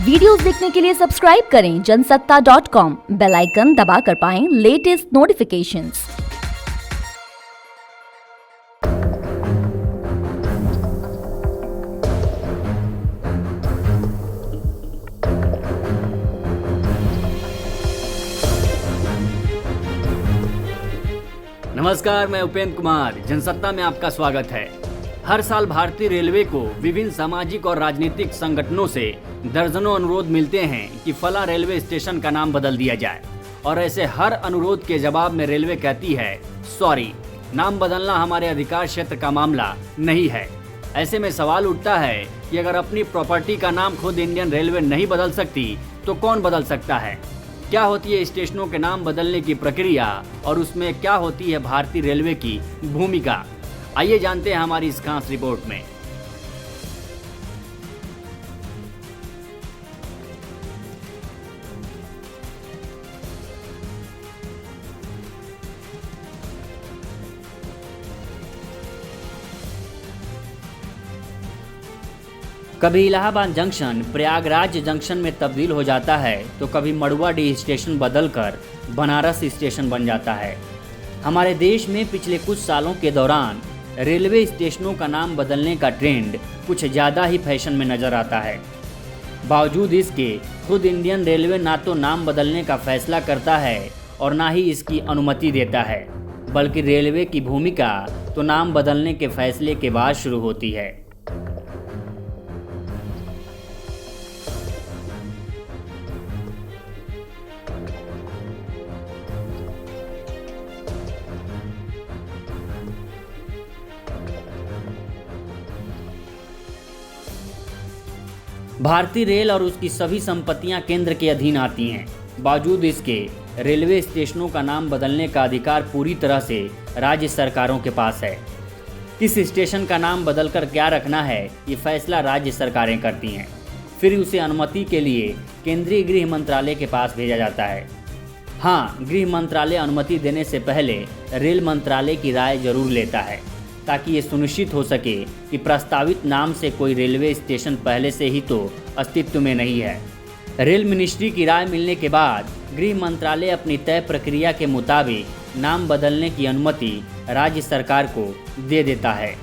Videos देखने के लिए सब्सक्राइब करें जनसत्ता.com, बेल आइकन दबाकर पाएं लेटेस्ट नोटिफिकेशंस। नमस्कार, मैं उपेंद्र कुमार। जनसत्ता में आपका स्वागत है। हर साल भारतीय रेलवे को विभिन्न सामाजिक और राजनीतिक संगठनों से दर्जनों अनुरोध मिलते हैं कि फला रेलवे स्टेशन का नाम बदल दिया जाए, और ऐसे हर अनुरोध के जवाब में रेलवे कहती है सॉरी, नाम बदलना हमारे अधिकार क्षेत्र का मामला नहीं है। ऐसे में सवाल उठता है कि अगर अपनी प्रॉपर्टी का नाम खुद इंडियन रेलवे नहीं बदल सकती तो कौन बदल सकता है? क्या होती है स्टेशनों के नाम बदलने की प्रक्रिया और उसमें क्या होती है भारतीय रेलवे की भूमिका? आइए जानते हैं हमारी इस खास रिपोर्ट में। कभी इलाहाबाद जंक्शन प्रयागराज जंक्शन में तब्दील हो जाता है तो कभी मड़ुआडीह स्टेशन बदलकर बनारस स्टेशन बन जाता है। हमारे देश में पिछले कुछ सालों के दौरान रेलवे स्टेशनों का नाम बदलने का ट्रेंड कुछ ज़्यादा ही फैशन में नज़र आता है। बावजूद इसके खुद इंडियन रेलवे ना तो नाम बदलने का फैसला करता है और ना ही इसकी अनुमति देता है, बल्कि रेलवे की भूमिका तो नाम बदलने के फैसले के बाद शुरू होती है। भारतीय रेल और उसकी सभी संपत्तियां केंद्र के अधीन आती हैं। बावजूद इसके रेलवे स्टेशनों का नाम बदलने का अधिकार पूरी तरह से राज्य सरकारों के पास है। किस स्टेशन का नाम बदलकर क्या रखना है, ये फैसला राज्य सरकारें करती हैं। फिर उसे अनुमति के लिए केंद्रीय गृह मंत्रालय के पास भेजा जाता है। हाँ, गृह मंत्रालय अनुमति देने से पहले रेल मंत्रालय की राय जरूर लेता है, ताकि ये सुनिश्चित हो सके कि प्रस्तावित नाम से कोई रेलवे स्टेशन पहले से ही तो अस्तित्व में नहीं है। रेल मिनिस्ट्री की राय मिलने के बाद गृह मंत्रालय अपनी तय प्रक्रिया के मुताबिक नाम बदलने की अनुमति राज्य सरकार को दे देता है।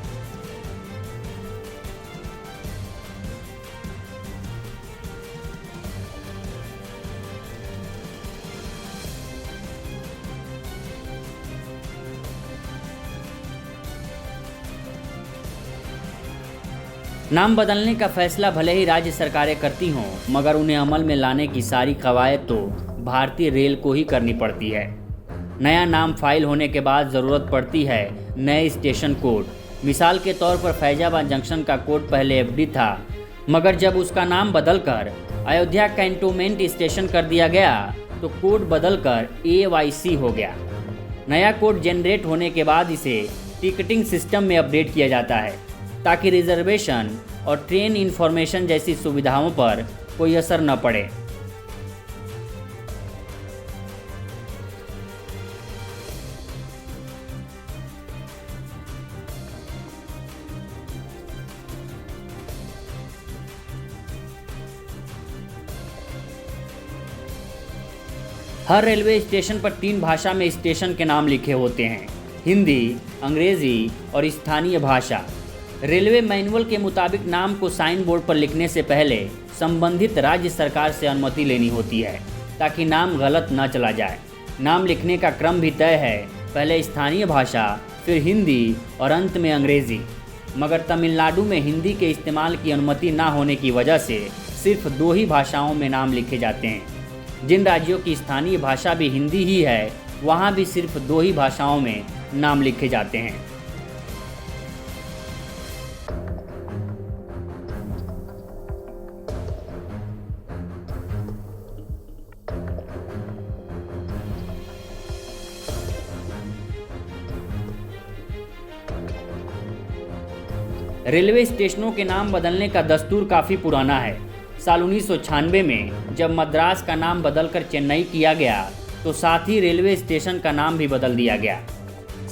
नाम बदलने का फैसला भले ही राज्य सरकारें करती हों, मगर उन्हें अमल में लाने की सारी कवायद तो भारतीय रेल को ही करनी पड़ती है। नया नाम फाइल होने के बाद ज़रूरत पड़ती है नए स्टेशन कोड। मिसाल के तौर पर फैजाबाद जंक्शन का कोड पहले एफडी था, मगर जब उसका नाम बदलकर अयोध्या कैंटोनमेंट स्टेशन कर दिया गया तो कोड बदलकर AYC हो गया। नया कोड जनरेट होने के बाद इसे टिकटिंग सिस्टम में अपडेट किया जाता है, ताकि रिजर्वेशन और ट्रेन इंफॉर्मेशन जैसी सुविधाओं पर कोई असर न पड़े। हर रेलवे स्टेशन पर 3 भाषा में स्टेशन के नाम लिखे होते हैं: हिंदी, अंग्रेजी और स्थानीय भाषा। रेलवे मैनुअल के मुताबिक नाम को साइन बोर्ड पर लिखने से पहले संबंधित राज्य सरकार से अनुमति लेनी होती है, ताकि नाम गलत न चला जाए। नाम लिखने का क्रम भी तय है, पहले स्थानीय भाषा, फिर हिंदी और अंत में अंग्रेजी। मगर तमिलनाडु में हिंदी के इस्तेमाल की अनुमति न होने की वजह से सिर्फ 2 ही भाषाओं में नाम लिखे जाते हैं। जिन राज्यों की स्थानीय भाषा भी हिंदी ही है, वहाँ भी सिर्फ 2 ही भाषाओं में नाम लिखे जाते हैं। रेलवे स्टेशनों के नाम बदलने का दस्तूर काफ़ी पुराना है। साल 1996 में जब मद्रास का नाम बदलकर चेन्नई किया गया तो साथ ही रेलवे स्टेशन का नाम भी बदल दिया गया।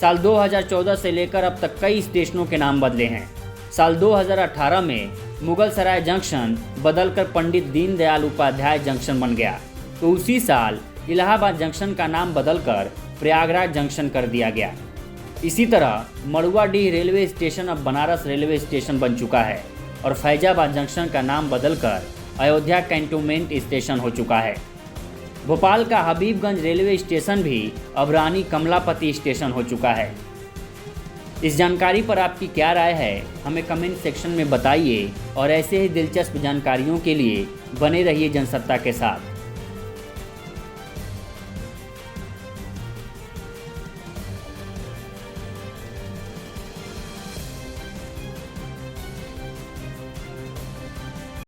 साल 2014 से लेकर अब तक कई स्टेशनों के नाम बदले हैं। साल 2018 में मुगल सराय जंक्शन बदलकर पंडित दीनदयाल उपाध्याय जंक्शन बन गया, तो उसी साल इलाहाबाद जंक्शन का नाम बदलकर प्रयागराज जंक्शन कर दिया गया। इसी तरह मड़ुआडीह रेलवे स्टेशन अब बनारस रेलवे स्टेशन बन चुका है और फैजाबाद जंक्शन का नाम बदलकर अयोध्या कैंटोनमेंट स्टेशन हो चुका है। भोपाल का हबीबगंज रेलवे स्टेशन भी अब रानी कमलापति स्टेशन हो चुका है। इस जानकारी पर आपकी क्या राय है, हमें कमेंट सेक्शन में बताइए और ऐसे ही दिलचस्प जानकारियों के लिए बने रहिए जनसत्ता के साथ।